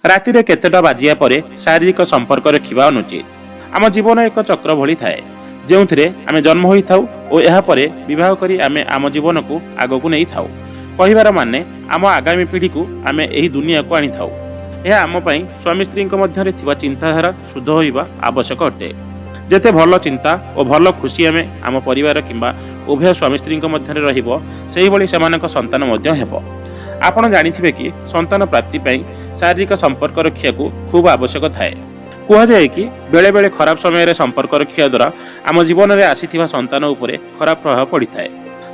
ରାତିରେ କେତେଟା ବାଜିବା ପରେ ଶାରୀରିକ ସମ୍ପର୍କ ରଖିବା ଅନୁଚିତ। ଆମ ଜୀବନ ଏକ ଚକ୍ର ଭଳି ଥାଏ, ଯେଉଁଥିରେ ଆମେ ଜନ୍ମ ହୋଇଥାଉ ଓ ଏହାପରେ ବିବାହ କରି ଆମେ ଆମ ଜୀବନକୁ ଆଗକୁ ନେଇଥାଉ। କହିବାର ମାନେ ଆମ ଆଗାମୀ ପିଢ଼ିକୁ ଆମେ ଏହି ଦୁନିଆକୁ ଆଣିଥାଉ। ଏହା ଆମ ପାଇଁ ସ୍ୱାମୀ ସ୍ତ୍ରୀଙ୍କ ମଧ୍ୟରେ ଥିବା ଚିନ୍ତାଧାରା ଶୁଦ୍ଧ ହୋଇବା ଆବଶ୍ୟକ ଅଟେ। ଯେତେ ଭଲ ଚିନ୍ତା ଓ ଭଲ ଖୁସି ଆମେ ଆମ ପରିବାର କିମ୍ବା ଉଭୟ ସ୍ୱାମୀ ସ୍ତ୍ରୀଙ୍କ ମଧ୍ୟରେ ରହିବ, ସେହିଭଳି ସେମାନଙ୍କ ସନ୍ତାନ ମଧ୍ୟ ହେବ। ଆପଣ ଜାଣିଥିବେ କି ସନ୍ତାନ ପ୍ରାପ୍ତି ପାଇଁ ଶାରୀରିକ ସମ୍ପର୍କ ରଖିବାକୁ ଖୁବ୍ ଆବଶ୍ୟକ ଥାଏ। କୁହାଯାଏ କି ବେଳେବେଳେ ଖରାପ ସମୟରେ ସମ୍ପର୍କ ରଖିବା ଦ୍ୱାରା ଆମ ଜୀବନରେ ଆସିଥିବା ସନ୍ତାନ ଉପରେ ଖରାପ ପ୍ରଭାବ ପଡ଼ିଥାଏ।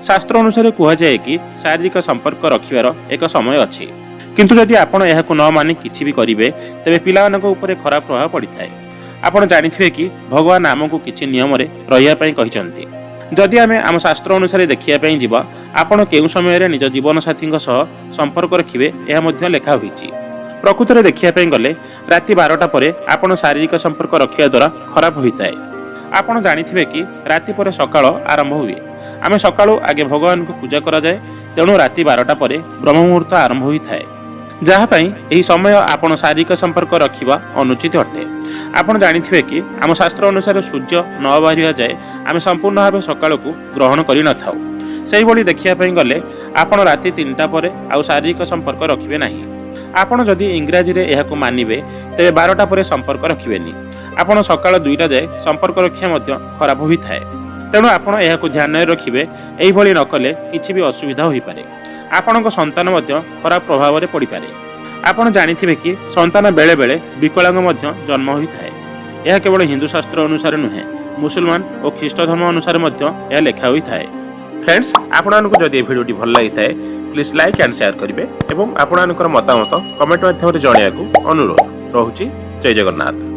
ଶାସ୍ତ୍ର ଅନୁସାରେ କୁହାଯାଏ କି ଶାରୀରିକ ସମ୍ପର୍କ ରଖିବାର ଏକ ସମୟ ଅଛି, କିନ୍ତୁ ଯଦି ଆପଣ ଏହାକୁ ନ ମାନି କିଛି ବି କରିବେ, ତେବେ ପିଲାମାନଙ୍କ ଉପରେ ଖରାପ ପ୍ରଭାବ ପଡ଼ିଥାଏ। ଆପଣ ଜାଣିଥିବେ କି ଭଗବାନ ଆମକୁ କିଛି ନିୟମରେ ରହିବା ପାଇଁ କହିଛନ୍ତି। ଯଦି ଆମେ ଆମ ଶାସ୍ତ୍ର ଅନୁସାରେ ଦେଖିବା ପାଇଁ ଯିବା, ଆପଣ କେଉଁ ସମୟରେ ନିଜ ଜୀବନସାଥୀଙ୍କ ସହ ସମ୍ପର୍କ ରଖିବେ ଏହା ମଧ୍ୟ ଲେଖା ହୋଇଛି। ପ୍ରକୃତରେ ଦେଖିବା ପାଇଁ ଗଲେ ରାତି 12ଟା ପରେ ଆପଣ ଶାରୀରିକ ସମ୍ପର୍କ ରଖିବା ଦ୍ୱାରା ଖରାପ ହୋଇଥାଏ। ଆପଣ ଜାଣିଥିବେ କି ରାତି ପରେ ସକାଳ ଆରମ୍ଭ ହୁଏ। ଆମେ ସକାଳୁ ଆଗେ ଭଗବାନଙ୍କୁ ପୂଜା କରାଯାଏ, ତେଣୁ ରାତି 12ଟା ପରେ ବ୍ରହ୍ମ ମୁହୂର୍ତ୍ତ ଆରମ୍ଭ ହୋଇଥାଏ, ଯାହା ପାଇଁ ଏହି ସମୟ ଆପଣ ଶାରୀରିକ ସମ୍ପର୍କ ରଖିବା ଅନୁଚିତ ଅଟେ। ଆପଣ ଜାଣିଥିବେ କି ଆମ ଶାସ୍ତ୍ର ଅନୁସାରେ ସୂର୍ଯ୍ୟ ନ ବାହାରିବା ଯାଏ ଆମେ ସମ୍ପୂର୍ଣ୍ଣ ଭାବେ ସକାଳକୁ ଗ୍ରହଣ କରିନଥାଉ। ସେହିଭଳି ଦେଖିବା ପାଇଁ ଗଲେ ଆପଣ ରାତି 3ଟା ପରେ ଆଉ ଶାରୀରିକ ସମ୍ପର୍କ ରଖିବେ ନାହିଁ। ଆପଣ ଯଦି ଇଂରାଜୀରେ ଏହାକୁ ମାନିବେ, ତେବେ 12ଟା ପରେ ସମ୍ପର୍କ ରଖିବେନି। ଆପଣ ସକାଳ 2ଟା ଯାଏ ସମ୍ପର୍କ ରଖିବା ମଧ୍ୟ ଖରାପ ହୋଇଥାଏ। ତେଣୁ ଆପଣ ଏହାକୁ ଧ୍ୟାନରେ ରଖିବେ। ଏହିଭଳି ନ କଲେ କିଛି ବି ଅସୁବିଧା ହୋଇପାରେ। ଆପଣଙ୍କ ସନ୍ତାନ ମଧ୍ୟ ଖରାପ ପ୍ରଭାବରେ ପଡ଼ିପାରେ। ଆପଣ ଜାଣିଥିବେ କି ସନ୍ତାନ ବେଳେବେଳେ ବିକଳାଙ୍ଗ ମଧ୍ୟ ଜନ୍ମ ହୋଇଥାଏ। ଏହା କେବଳ ହିନ୍ଦୁ ଶାସ୍ତ୍ର ଅନୁସାରେ ନୁହେଁ, ମୁସଲମାନ ଓ ଖ୍ରୀଷ୍ଟ ଧର୍ମ ଅନୁସାରେ ମଧ୍ୟ ଏହା ଲେଖା ହୋଇଥାଏ। ଫ୍ରେଣ୍ଡସ୍, ଆପଣମାନଙ୍କୁ ଯଦି ଏ ଭିଡ଼ିଓଟି ଭଲ ଲାଗିଥାଏ, ପ୍ଲିଜ୍ ଲାଇକ୍ ଆଣ୍ଡ ସେୟାର କରିବେ ଏବଂ ଆପଣଙ୍କର ମତାମତ କମେଣ୍ଟ ମାଧ୍ୟମରେ ଜଣାଇବାକୁ ଅନୁରୋଧ। ରହୁଛି। ଜୟ ଜଗନ୍ନାଥ।